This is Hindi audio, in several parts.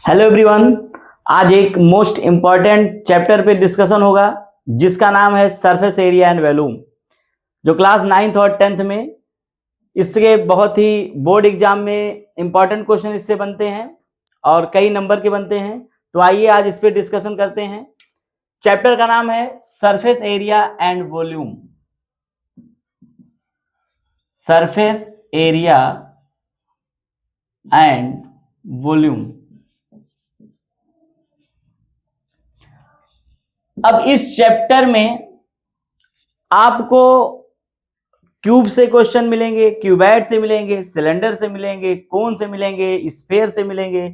Hello everyone. आज एक मोस्ट इम्पॉर्टेंट चैप्टर पे डिस्कशन होगा जिसका नाम है सरफेस एरिया एंड वॉल्यूम, जो क्लास 9th और 10th में इसके बहुत ही बोर्ड एग्जाम में इम्पॉर्टेंट क्वेश्चन इससे बनते हैं और कई नंबर के बनते हैं। तो आइए आज इस पे डिस्कशन करते हैं। चैप्टर का नाम है surface area and volume. Surface area and volume. अब इस चैप्टर में आपको क्यूब से क्वेश्चन मिलेंगे, क्यूबॉइड से मिलेंगे, सिलेंडर से मिलेंगे, कोन से मिलेंगे, स्फीयर से मिलेंगे,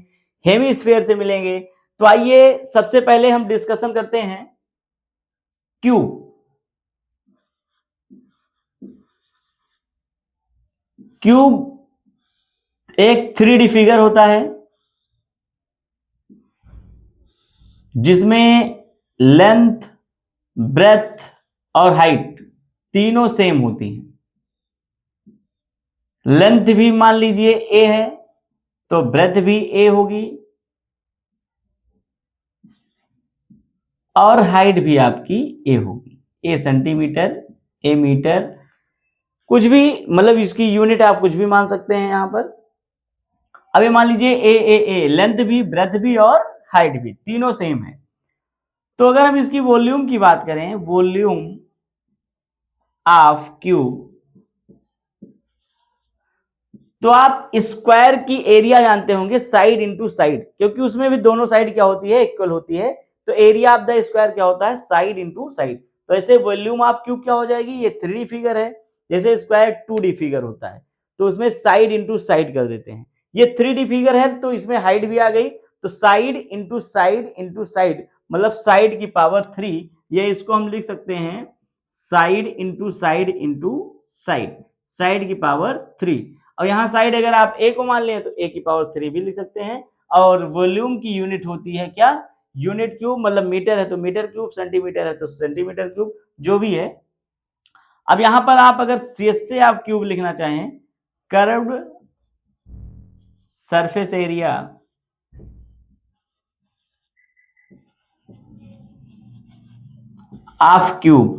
हेमीस्फीयर से मिलेंगे। तो आइए सबसे पहले हम डिस्कशन करते हैं क्यूब। क्यूब एक 3D फिगर होता है जिसमें लेंथ, ब्रेथ और हाइट तीनों सेम होती हैं। लेंथ भी मान लीजिए ए है तो ब्रेथ भी ए होगी और हाइट भी आपकी ए होगी। ए सेंटीमीटर, ए मीटर, कुछ भी, मतलब इसकी यूनिट आप कुछ भी मान सकते हैं यहां पर। अब ये मान लीजिए ए लेंथ भी, ब्रेथ भी और हाइट भी तीनों सेम है। तो अगर हम इसकी वॉल्यूम की बात करें, वॉल्यूम ऑफ क्यूब, तो आप स्क्वायर की एरिया जानते होंगे, साइड इंटू साइड, क्योंकि उसमें भी दोनों साइड क्या होती है, इक्वल होती है। तो एरिया ऑफ द स्क्वायर क्या होता है, साइड इंटू साइड। तो ऐसे वॉल्यूम ऑफ क्यूब क्या हो जाएगी, ये 3D फिगर है, जैसे स्क्वायर 2D फिगर होता है तो उसमें साइड इंटू साइड कर देते हैं। ये 3D फिगर है तो इसमें हाइट भी आ गई, तो side into side into side, मतलब साइड की पावर 3। ये इसको हम लिख सकते हैं side into side into side, side की पावर 3। और यहाँ साइड अगर आप ए को मान लें तो ए की पावर 3 भी लिख सकते हैं। और वॉल्यूम की यूनिट होती है क्या, यूनिट क्यूब, मतलब मीटर है तो मीटर क्यूब, सेंटीमीटर है तो सेंटीमीटर क्यूब, जो भी है। अब यहां पर आप अगर सीएस से आप क्यूब लिखना चाहें, curved surface area of cube.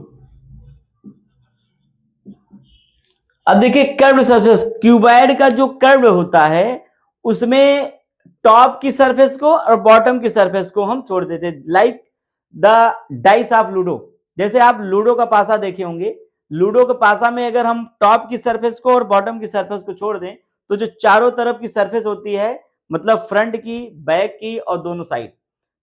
अब देखिए कर्व सरफेस, क्यूबॉइड का जो कर्व होता है उसमें टॉप की सरफेस को और बॉटम की सरफेस को हम छोड़ देते हैं, like the dice of ludo. जैसे आप लूडो का पासा देखे होंगे, लूडो के पासा में अगर हम टॉप की सरफेस को और बॉटम की सरफेस को छोड़ दें तो जो चारों तरफ की सरफेस होती है, मतलब फ्रंट की, बैक की और दोनों साइड,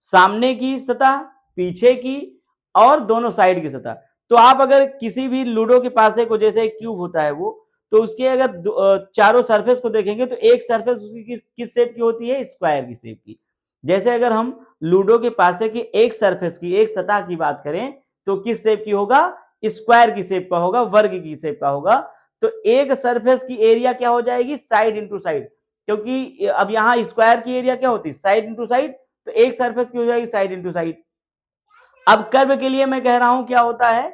सामने की सतह, पीछे की और दोनों साइड की सतह। तो आप अगर किसी भी लूडो के पासे को, जैसे एक क्यूब होता है वो, तो उसके अगर चारों सरफेस को देखेंगे तो एक सरफेस उसकी किस शेप की होती है, स्क्वायर की शेप की। जैसे अगर हम लूडो के पासे की एक सरफेस की, एक सतह की बात करें तो किस शेप की होगा, स्क्वायर की शेप का होगा, वर्ग की शेप का होगा। तो एक सरफेस की एरिया क्या हो जाएगी, साइड इंटू साइड, क्योंकि अब यहाँ स्क्वायर की एरिया क्या होती है, साइड इंटू साइड, तो एक सरफेस की हो जाएगी साइड इंटू साइड। अब कर्व के लिए मैं कह रहा हूं क्या होता है,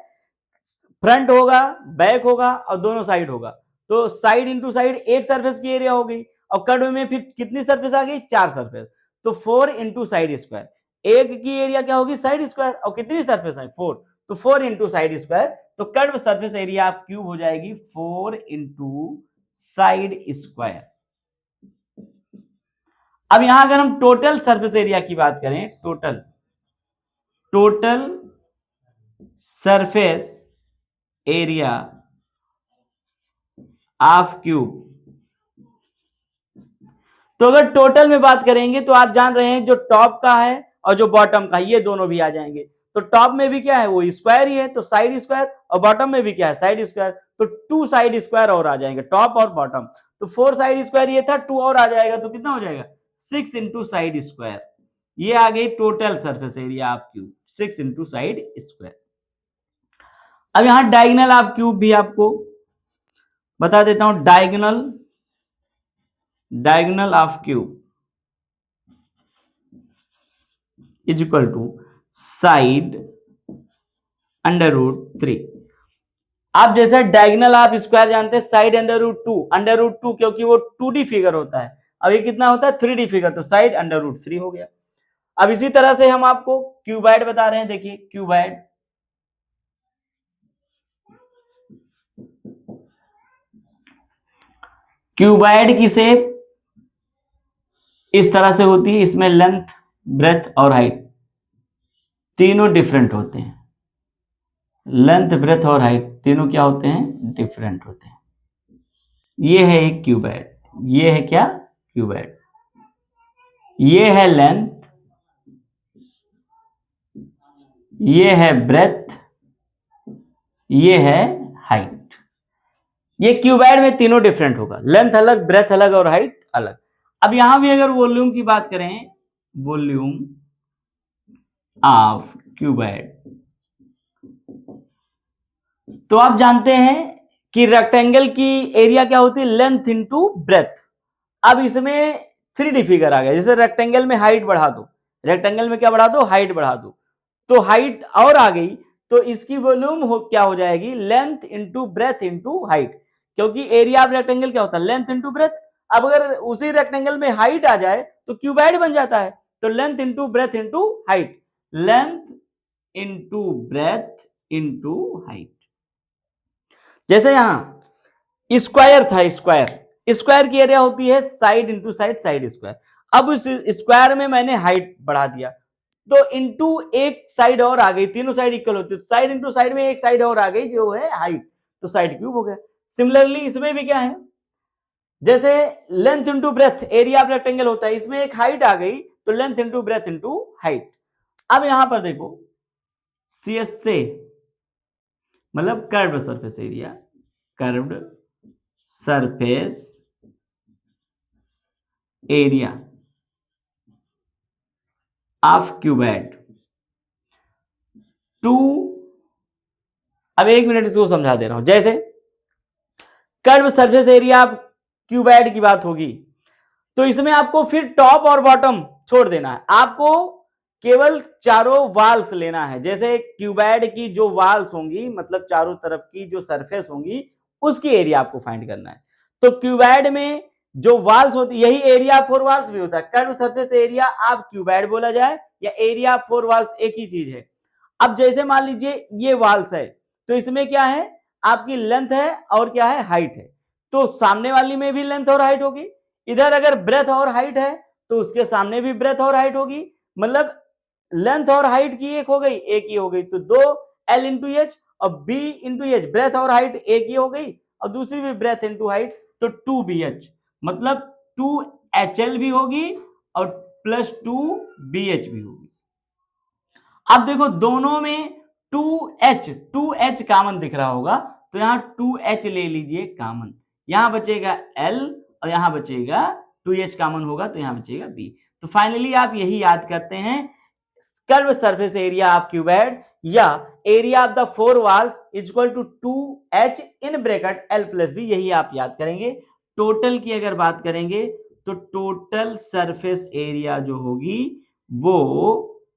फ्रंट होगा, बैक होगा और दोनों साइड होगा, तो साइड इंटू साइड एक सरफेस की एरिया हो गई। और कर्व में फिर कितनी सरफेस आ गई, 4 सरफेस, तो 4 इंटू साइड स्क्वायर। एक की एरिया क्या होगी, साइड स्क्वायर, और कितनी सरफेस है, 4, तो 4 इंटू साइड स्क्वायर। तो कर्व सरफेस एरिया आप क्यूब हो जाएगी 4 इंटू साइड स्क्वायर। अब यहां अगर हम टोटल सरफेस एरिया की बात करें, total surface area of cube, तो अगर टोटल में बात करेंगे तो आप जान रहे हैं जो टॉप का है और जो बॉटम का है ये दोनों भी आ जाएंगे। तो टॉप में भी क्या है, वो स्क्वायर ही है, तो साइड स्क्वायर, और बॉटम में भी क्या है, साइड स्क्वायर, तो 2 साइड स्क्वायर और आ जाएंगे, टॉप और बॉटम। तो 4 साइड स्क्वायर ये था, 2 और आ जाएगा तो कितना हो जाएगा, 6 इंटू साइड स्क्वायर। ये आ गई total surface area of cube, 6 into side square. अब यहां डायगोनल ऑफ क्यूब भी आपको बता देता हूं, diagonal of cube is equal to side under root 3। आप जैसा डायगोनल आप स्क्वायर जानते हैं, साइड अंडर रूट 2, क्योंकि वो 2D फिगर होता है, अब ये कितना होता है 3D फिगर, तो साइड √3 हो गया। अब इसी तरह से हम आपको क्यूबाइड बता रहे हैं, देखिए क्यूबाइड, क्यूबाइड की शेप इस तरह से होती है, इसमें लेंथ, ब्रेथ और हाइट तीनों डिफरेंट होते हैं। लेंथ, ब्रेथ और हाइट तीनों क्या होते हैं, डिफरेंट होते हैं। ये है एक क्यूबाइड, ये है क्या, क्यूबाइड। ये है लेंथ, ये है ब्रेथ, ये है हाइट। ये क्यूबाइड में तीनों डिफरेंट होगा, लेंथ अलग, ब्रेथ अलग और हाइट अलग। अब यहां भी अगर वॉल्यूम की बात करें, वॉल्यूम ऑफ क्यूबाइड, तो आप जानते हैं कि रेक्टेंगल की एरिया क्या होती है, लेंथ इंटू ब्रेथ। अब इसमें 3D फिगर आ गया, जैसे रेक्टेंगल में हाइट बढ़ा दो, रेक्टेंगल में क्या बढ़ा दो, हाइट बढ़ा दो, तो हाइट और आ गई, तो इसकी वॉल्यूम क्या हो जाएगी, length into breadth into height, क्योंकि एरिया ऑफ रेक्टेंगल क्या होता है, लेंथ इंटू ब्रेथ। अब अगर उसी रेक्टेंगल में हाइट आ जाए तो क्यूबाइड बन जाता है, तो length into breadth into height, length into breadth into height. जैसे यहां स्क्वायर था, स्क्वायर, स्क्वायर की एरिया होती है side into side, side square. अब उस स्क्वायर में मैंने हाइट बढ़ा दिया, तो इंटू एक साइड और आ गई, तीनों साइड इक्वल होती है, साइड इंटू साइड में एक साइड और आ गई जो है हाइट, तो साइड क्यूब हो गया। सिमिलरली इसमें भी क्या है, जैसे length into breadth, area of rectangle होता है, इसमें एक हाइट आ गई, तो length into breadth into height. अब यहां पर देखो CSA मतलब curved surface area, curved surface area of cuboid two, अब 1 मिनट इसको समझा दे रहा हूं। जैसे curve surface area of cuboid की बात होगी, तो इसमें आपको फिर टॉप और बॉटम छोड़ देना है, आपको केवल चारों वाल्स लेना है। जैसे क्यूबाइड की जो वाल्स होंगी, मतलब चारों तरफ की जो सरफेस होंगी, उसकी एरिया आपको फाइंड करना है। तो क्यूबाइड में जो वाल्स होती, यही एरिया ऑफ 4 वाल्स भी होता है। Curve surface area of cuboid बोला जाए या एरिया ऑफ 4 वाल्स, एक ही चीज है। अब जैसे मान लीजिए ये वाल्स है, तो इसमें क्या है, आपकी लेंथ है और क्या है, हाइट है, तो सामने वाली में भी लेंथ और हाइट होगी। इधर अगर ब्रेथ और हाइट है तो उसके सामने भी ब्रेथ और हाइट होगी, मतलब लेंथ और हाइट की एक हो गई, एक ही हो गई, तो 2 L इंटू एच और B इंटू एच, ब्रेथ और हाइट एक ही हो गई, और दूसरी भी ब्रेथ इंटू हाइट, तो 2BH, मतलब 2HL भी होगी और प्लस 2BH भी होगी। अब देखो दोनों में 2H कॉमन दिख रहा होगा, तो यहां 2H ले लीजिए कॉमन, यहां बचेगा L और यहां बचेगा 2H कॉमन होगा, तो यहां बचेगा B। तो फाइनली आप यही याद करते हैं, curve surface area of cuboid या area of the 4 walls equal to 2H in bracket L plus B, यही आप याद करेंगे। टोटल की अगर बात करेंगे तो टोटल सरफेस एरिया जो होगी वो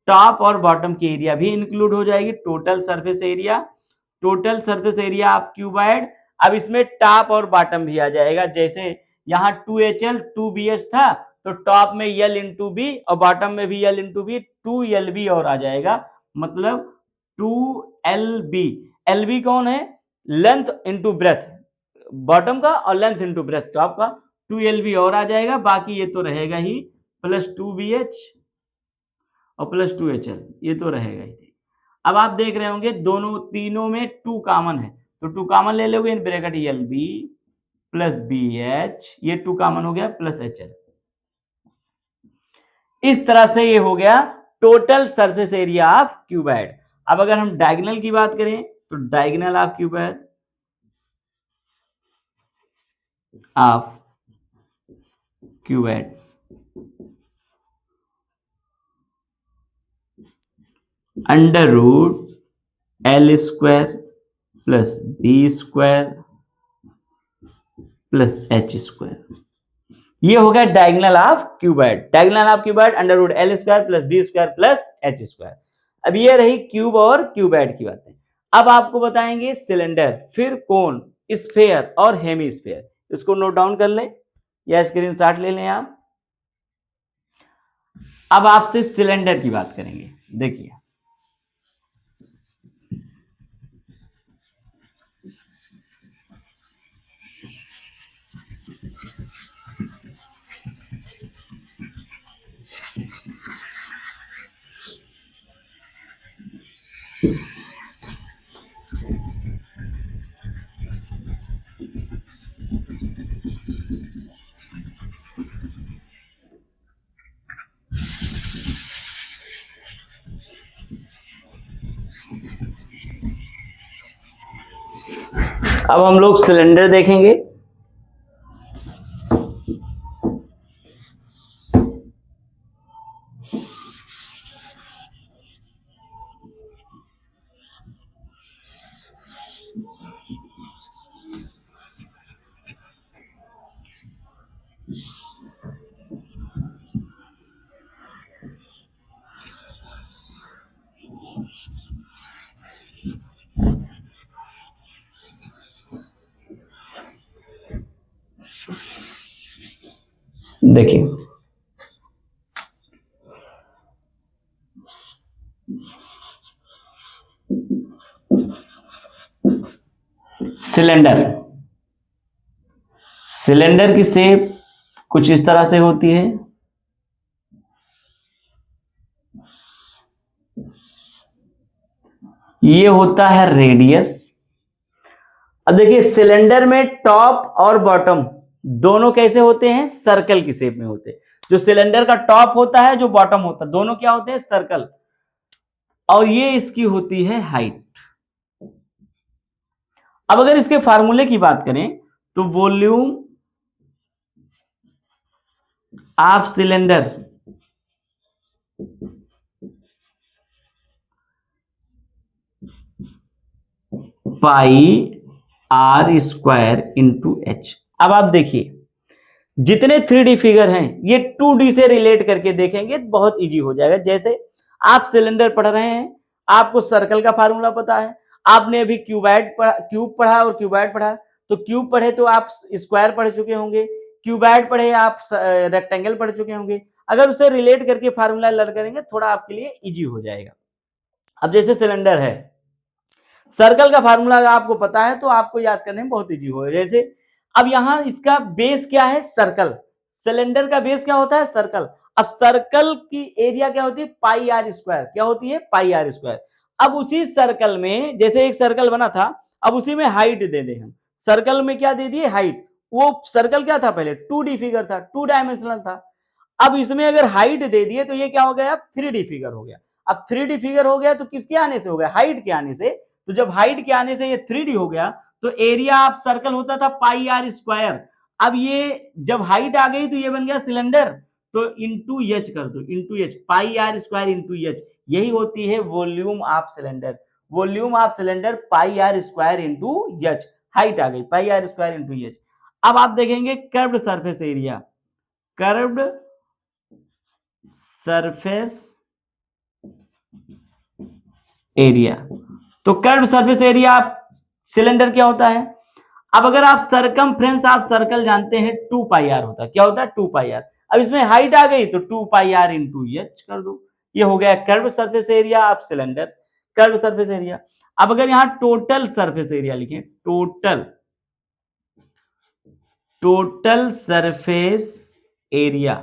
टॉप और बॉटम की एरिया भी इंक्लूड हो जाएगी, total surface area, total surface area of cuboid. अब इसमें टॉप और बॉटम भी आ जाएगा, जैसे यहाँ 2HL 2BH था, तो टॉप में L इंटू बी और बॉटम में भी L इंटू बी, 2LB और आ जाएगा, मतलब 2LB। LB कौन है, लेंथ इंटू ब्रेथ बॉटम का और लेंथ इंटू ब्रेथ टॉप का, 2LB और आ जाएगा, बाकी ये तो रहेगा ही, प्लस 2BH और प्लस 2HL, ये तो रहेगा ही। अब आप देख रहे होंगे दोनों तीनों में 2 कॉमन है, तो 2 कॉमन ले लोगे in bracket LB plus BH, ये 2 कॉमन हो गया, प्लस HL। इस तरह से ये हो गया total surface area of cuboid. अब अगर हम डायगोनल की बात करें तो diagonal of cuboid under root L square plus B square plus H square, ये हो गया diagonal of cuboid. Diagonal of cuboid under root L square plus B square plus H square. अब ये रही क्यूब और क्यूबाइड की बातें। अब आपको बताएंगे सिलेंडर, फिर कोन, स्फेयर और हेमी स्फेयर। इसको नोट डाउन कर लें या स्क्रीनशॉट ले लें आप। अब आपसे सिलेंडर की बात करेंगे। देखिए, अब हम लोग सिलेंडर देखेंगे। देखिए, सिलेंडर सिलेंडर की शेप कुछ इस तरह से होती है। ये होता है रेडियस। अब देखिए, सिलेंडर में टॉप और बॉटम दोनों कैसे होते हैं? सर्कल की शेप में होते हैं। जो सिलेंडर का टॉप होता है, जो बॉटम होता है, दोनों क्या होते हैं? सर्कल। और ये इसकी होती है हाइट। अब अगर इसके फार्मूले की बात करें तो volume of cylinder pi are square into H. अब आप देखिए, जितने 3D फिगर हैं ये 2D से रिलेट करके देखेंगे, बहुत इजी हो जाएगा। जैसे आप सिलेंडर पढ़ रहे हैं, आपको सर्कल का फार्मूला पता है, आपने अभी क्यूब पढ़ा और क्यूबॉइड पढ़ा। तो क्यूब पढ़े तो आप स्क्वायर पढ़ चुके होंगे, क्यूबॉइड पढ़े आप रेक्टेंगल पढ़ चुके होंगे। अगर उसे रिलेट करके फार्मूला लर्न करेंगे, थोड़ा आपके लिए इजी हो जाएगा। अब जैसे सिलेंडर है, सर्कल का फार्मूला अगर आपको पता है तो आपको याद करने में बहुत इजी होगा। जैसे अब यहां इसका बेस क्या है? सर्कल। सिलेंडर का बेस क्या होता है? सर्कल। अब सर्कल की एरिया क्या होती है? पाई आर स्क्वायर। क्या होती है? पाई आर स्क्वायर। अब उसी सर्कल में, जैसे एक सर्कल बना था, अब उसी में हाइट दे दे हम। सर्कल में क्या दे दिए? हाइट। वो सर्कल क्या था? पहले 2D फिगर था, 2 डायमेंशनल था। अब इसमें अगर हाइट दे दिए तो ये क्या हो गया? अब 3D फिगर हो गया। अब 3D फिगर हो गया तो किसके आने से हो गया? हाइट के आने से। तो जब हाइट के आने से ये 3D हो गया तो एरिया ऑफ सर्कल होता था पाई आर स्क्वायर। अब ये जब हाइट आ गई तो ये बन गया सिलेंडर। तो इंटू एच कर दो, into H, pi are square into H. यही होती है volume of cylinder. Volume of cylinder pi are square into H. Height आ गई pi are square into H. अब आप देखेंगे curved surface area. Curved surface area. तो कर्व सरफेस एरिया आप सिलेंडर क्या होता है? अब अगर आप सरकमफ्रेंस ऑफ सर्कल जानते हैं, 2 पाई आर होता है। क्या होता है? 2 पाई आर। अब इसमें हाइट आ गई तो 2 पाई आर इंटू एच कर दो। ये हो गया curve surface area of cylinder, curve surface area. अब अगर यहां टोटल सरफेस एरिया लिखें, टोटल सरफेस एरिया,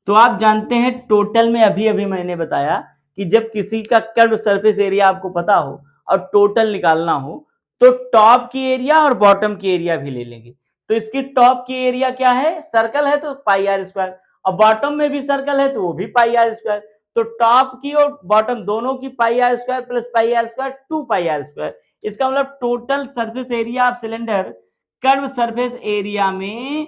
तो आप जानते हैं टोटल में, अभी अभी मैंने बताया कि जब किसी का कर्व सरफेस एरिया आपको पता हो और टोटल निकालना हो तो टॉप की एरिया और बॉटम की एरिया भी ले लेंगे। तो इसकी टॉप की एरिया क्या है? सर्कल है तो पाई आर स्क्वायर, और बॉटम में भी सर्कल है तो वो भी पाई आर स्क्वायर। तो टॉप की और बॉटम दोनों की pi are square plus pi are square, 2 pi are square. इसका मतलब total surface area of cylinder curve surface area में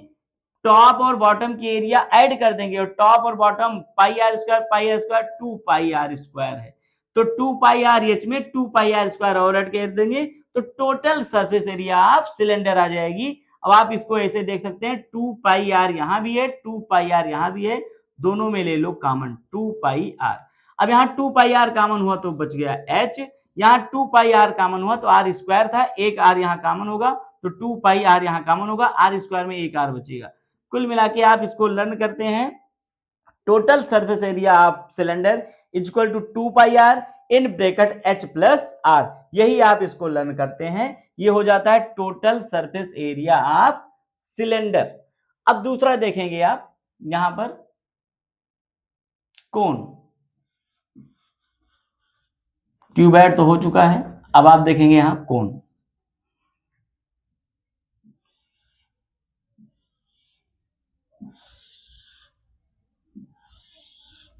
टॉप और बॉटम की एरिया ऐड कर देंगे, और टॉप और bottom pi are square 2 pi are square है। तो 2 पाई आर एच में 2 पाई आर स्क्वायर और ऐड कर देंगे तो टोटल सरफेस एरिया आप सिलेंडर आ जाएगी। अब आप इसको ऐसे देख सकते हैं, 2 पाई आर यहां भी है, 2 पाई आर यहां भी है, दोनों में ले लो कॉमन 2 पाई आर। अब यहाँ 2 पाई आर कॉमन हुआ तो बच गया एच, यहाँ 2 पाई आर कॉमन हुआ तो आर स्क्वायर था, एक आर यहाँ कॉमन होगा तो 2 पाई आर यहाँ कॉमन होगा, आर स्क्वायर में एक आर बचेगा। कुल मिला के आप इसको लर्न करते हैं, total surface area of cylinder equal to 2 pi r in bracket h plus r. यही आप इसको लर्न करते हैं, ये हो जाता है total surface area of cylinder. अब दूसरा देखेंगे आप यहां पर कोन, क्यूबॉइड तो हो चुका है, अब आप देखेंगे यहां कोन।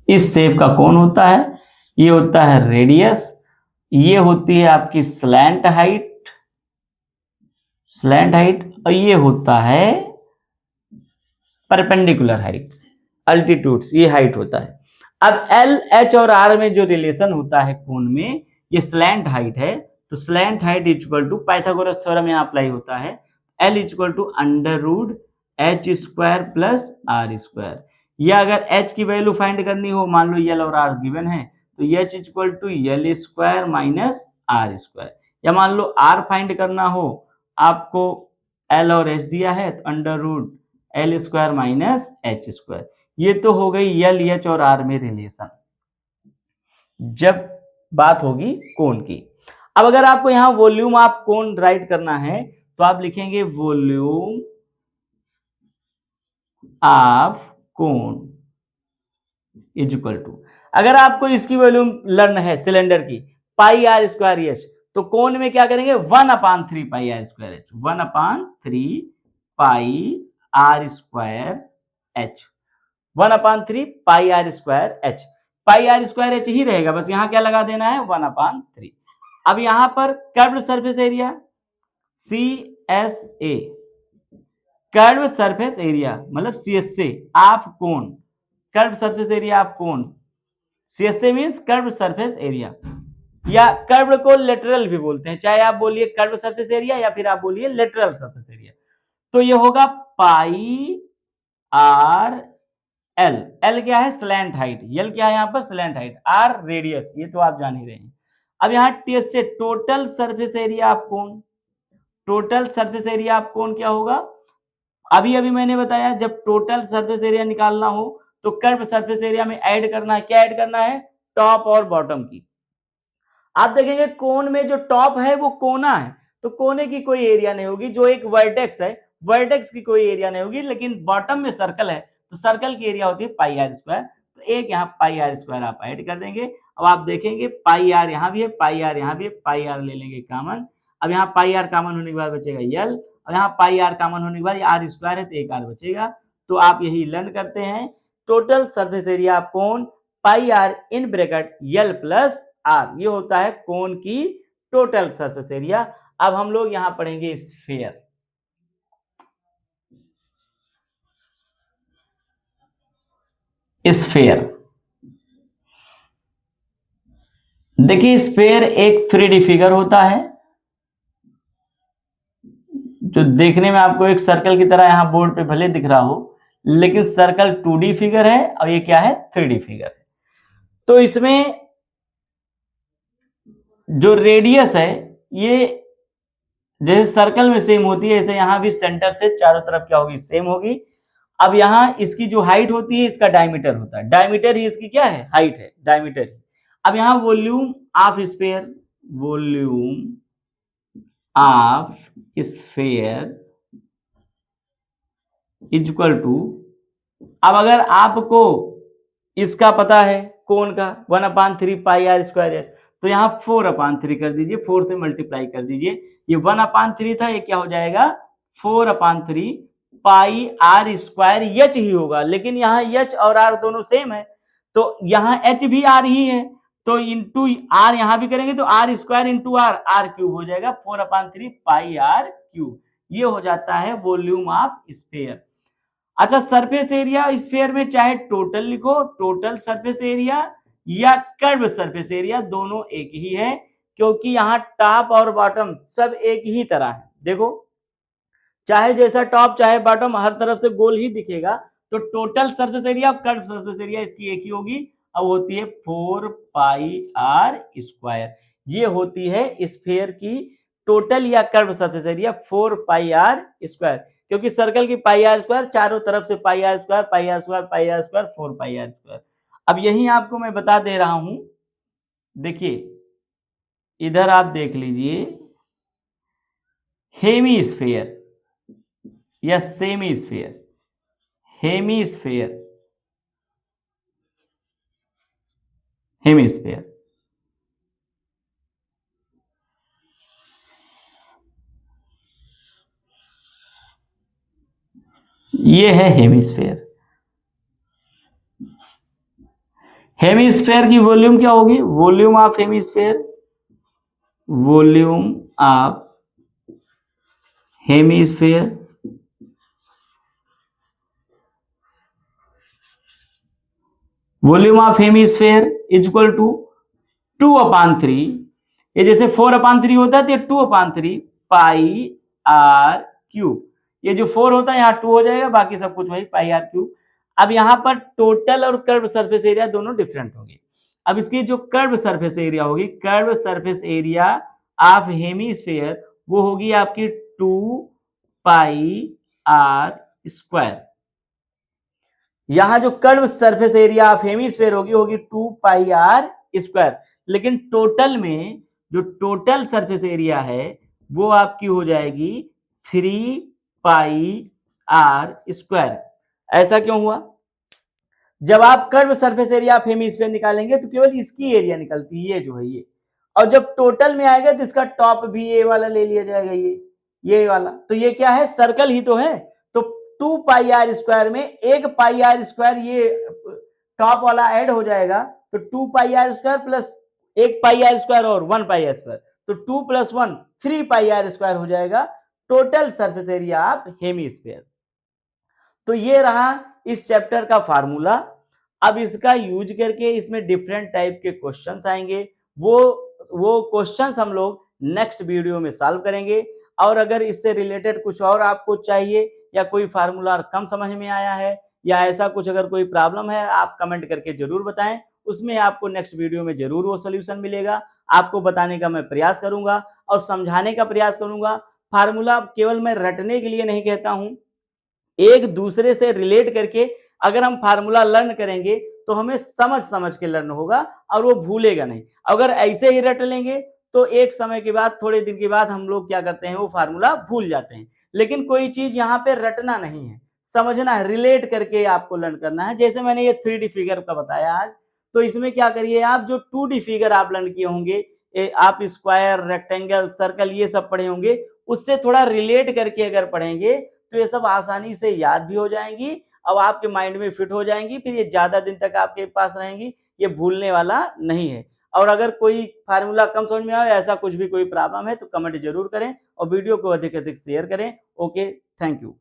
इस शेप का कोन होता है, ये होता है रेडियस, ये होती है आपकी स्लैंट हाइट, और ये होता है परपेंडिकुलर हाइट, अल्टीट्यूड्स, ये हाइट होता है। अब एल, एच और आर में जो रिलेशन होता है कोन में, ये स्लैंट हाइट है, तो slant height equal to Pythagoras theorem यहां अप्लाई होता है, L equal to under root h square plus r square. या अगर h की वैल्यू फाइंड करनी हो, मान लो यल और r गिवन है, तो h equal to L square minus r square. या मान लो r फाइंड करना हो, आपको l और h दिया है, तो under root L square minus h square. ये तो हो गई यल, एच और आर में रिलेशन जब बात होगी कोन की। अब अगर आपको यहां वॉल्यूम ऑफ कोन राइट करना है, तो आप लिखेंगे volume of cone is equal to, अगर आपको इसकी वॉल्यूम लर्न है सिलेंडर की, पाई आर स्क्वायर एच, तो कोन में क्या करेंगे 1/3 pi are square H, 1/3 pi are square H, 1/3 pi are square H. Pi are square H ही रहेगा, बस यहां क्या लगा देना है 1/3। अब यहां पर curved surface area C S A, curve surface area मतलब CSA of cone, curve surface area of cone, CSA means curve surface area, या कर्व को लेटरल भी बोलते हैं, चाहे आप बोलिए कर्व सरफेस एरिया या फिर आप बोलिए लेटरल सरफेस एरिया। तो ये होगा पाई आर एल, एल क्या है स्लैंट हाइट, एल क्या है यहां पर स्लैंट हाइट, आर रेडियस, ये तो आप जान ही रहे हैं। अब यहां टेस्ट से total surface area of cone, total surface area of कोन क्या होगा, अभी अभी मैंने बताया जब टोटल सरफेस एरिया निकालना हो तो कर्व सरफेस एरिया में ऐड करना है, क्या ऐड करना है, टॉप और बॉटम की। आप देखेंगे कोन में जो टॉप है वो कोना है, तो कोने की कोई एरिया नहीं होगी, जो एक वर्टेक्स है वर्टेक्स की कोई एरिया नहीं होगी, लेकिन बॉटम में सर्कल है तो सर्कल की एरिया होती है पाई आर स्क्वायर, तो एक यहाँ पाई आर स्क्वायर आप ऐड कर देंगे। अब आप देखेंगे पाई आर यहाँ भी है, पाई आर यहाँ भी है, पाई आर ले लेंगे कॉमन। अब यहाँ पाई आर कॉमन होने के बाद बचेगा यल, और यहाँ पाई आर कॉमन होने के बाद आर स्क्वायर है तो एक आर बचेगा। तो आप यही लर्न करते हैं, total surface area of cone pi r in bracket L plus r, ये होता है कोन की टोटल सरफेस एरिया। अब हम लोग यहां पढ़ेंगे स्फीयर। स्फीयर देखिए, स्फीयर एक 3D फिगर होता है जो देखने में आपको एक सर्कल की तरह यहां बोर्ड पे भले दिख रहा हो, लेकिन सर्कल 2D फिगर है और ये क्या है 3D फिगर है। तो इसमें जो रेडियस है ये जैसे सर्कल में सेम होती है, ऐसे यहां भी सेंटर से चारों तरफ क्या होगी सेम होगी। अब यहां इसकी जो हाइट होती है इसका डायमीटर होता है, डायमीटर ही इसकी क्या है हाइट है, डायमीटर ही। अब यहां volume of sphere, volume of sphere equal to, अब अगर आपको इसका पता है कोन का 1/3 पाई आर स्क्वायर एच, तो यहाँ 4/3 कर दीजिए, 4 से मल्टीप्लाई कर दीजिए, ये 1/3 था, ये क्या हो जाएगा 4/3 पाई आर स्क्वायर एच ही होगा, लेकिन यहाँ एच और आर दोनों सेम है, तो यहाँ एच भी आर ही है, तो इंटू आर यहां भी करेंगे तो r square into r, r cube हो जाएगा 4/3 पाई आर क्यूब, ये हो जाता है वॉल्यूम ऑफ स्फीयर। अच्छा, सरफेस एरिया स्फीयर में चाहे टोटल लिखो, टोटल सरफेस एरिया या कर्व सरफेस एरिया, दोनों एक ही है, क्योंकि यहाँ टॉप और बॉटम सब एक ही तरह है। देखो चाहे जैसा टॉप चाहे बॉटम हर तरफ से गोल ही दिखेगा, तो total surface area curve surface area इसकी एक ही होगी, अब होती है 4 पाई आर स्क्वायर, ये होती है स्फीयर की टोटल या curve surface area 4 pi are square, क्योंकि सर्कल की पाई आर स्क्वायर चारों तरफ से pi are square pi are square pi are square 4 pi are square. अब यही आपको मैं बता दे रहा हूं, देखिए इधर आप देख लीजिए, हेमी स्फीयर या semi sphere, hemisphere, hemisphere, ये है हेमिस्फेयर। हेमिस्फेयर की वॉल्यूम क्या होगी, volume of hemisphere, volume of hemisphere volume of hemisphere is equal to 2/3, ये जैसे 4/3 होता है तो 2/3 पाई आर क्यूब, ये जो 4 होता है यहाँ 2 हो जाएगा, बाकी सब कुछ वही पाई आर क्यूब। अब यहाँ पर टोटल और कर्व सरफेस एरिया दोनों डिफरेंट होंगे। अब इसकी जो कर्व सरफेस एरिया होगी, curve surface area of hemisphere, वो होगी आपकी 2 पाई आर स्क्वायर। यहां जो curve surface area of hemisphere होगी होगी 2 पाई आर स्क्वायर, लेकिन टोटल में जो टोटल सरफेस एरिया है वो आपकी हो जाएगी 3 पाई आर स्क्वायर। ऐसा क्यों हुआ, जब आप curve surface area of hemisphere निकालेंगे तो केवल इसकी एरिया निकलती है, ये जो है ये, और जब टोटल में आएगा तो इसका टॉप भी ये वाला ले लिया जाएगा, ये वाला, तो ये क्या है, सर्कल ही तो है। तो 2 पाई आर स्क्वायर में एक पाई आर स्क्वायर ये टॉप वाला ऐड हो जाएगा, तो 2 पाई आर स्क्वायर प्लस एक पाई आर स्क्वायर और 1 पाई आर स्क्वायर, तो 2 + 1 3 पाई आर स्क्वायर हो जाएगा total surface area of hemisphere. तो ये रहा इस चैप्टर का फार्मूला। अब इसका यूज करके इसमें डिफरेंट टाइप के क्वेश्चंस आएंगे, वो क्वेश्चंस हम लोग नेक्स्ट वीडियो में सॉल्व करेंगे। और अगर इससे रिलेटेड कुछ और आपको चाहिए या कोई फार्मूला कम समझ में आया है या ऐसा कुछ अगर कोई प्रॉब्लम है, आप कमेंट करके जरूर बताएं, उसमें आपको नेक्स्ट वीडियो में जरूर वो सोल्यूशन मिलेगा। आपको बताने का मैं प्रयास करूंगा और समझाने का प्रयास करूंगा। फार्मूला केवल मैं रटने के लिए नहीं कहता हूं, एक दूसरे से रिलेट करके अगर हम फार्मूला लर्न करेंगे तो हमें समझ समझ के लर्न होगा और वो भूलेगा नहीं। अगर ऐसे ही रट लेंगे तो एक समय के बाद, थोड़े दिन के बाद हम लोग क्या करते हैं, वो फार्मूला भूल जाते हैं। लेकिन कोई चीज यहाँ पे रटना नहीं है, समझना है, रिलेट करके आपको लर्न करना है। जैसे मैंने ये 3D फिगर का बताया आज, तो इसमें क्या करिए आप, जो 2D फिगर आप लर्न किए होंगे, आप स्क्वायर, रेक्टेंगल, सर्कल ये सब पढ़े होंगे, उससे थोड़ा रिलेट करके अगर पढ़ेंगे तो ये सब आसानी से याद भी हो जाएंगी, अब आपके माइंड में फिट हो जाएंगी, फिर ये ज्यादा दिन तक आपके पास रहेंगी, ये भूलने वाला नहीं है। और अगर कोई फार्मूला कम समझ में आए, ऐसा कुछ भी कोई प्रॉब्लम है तो कमेंट जरूर करें और वीडियो को अधिक अधिक शेयर करें। Okay, thank you.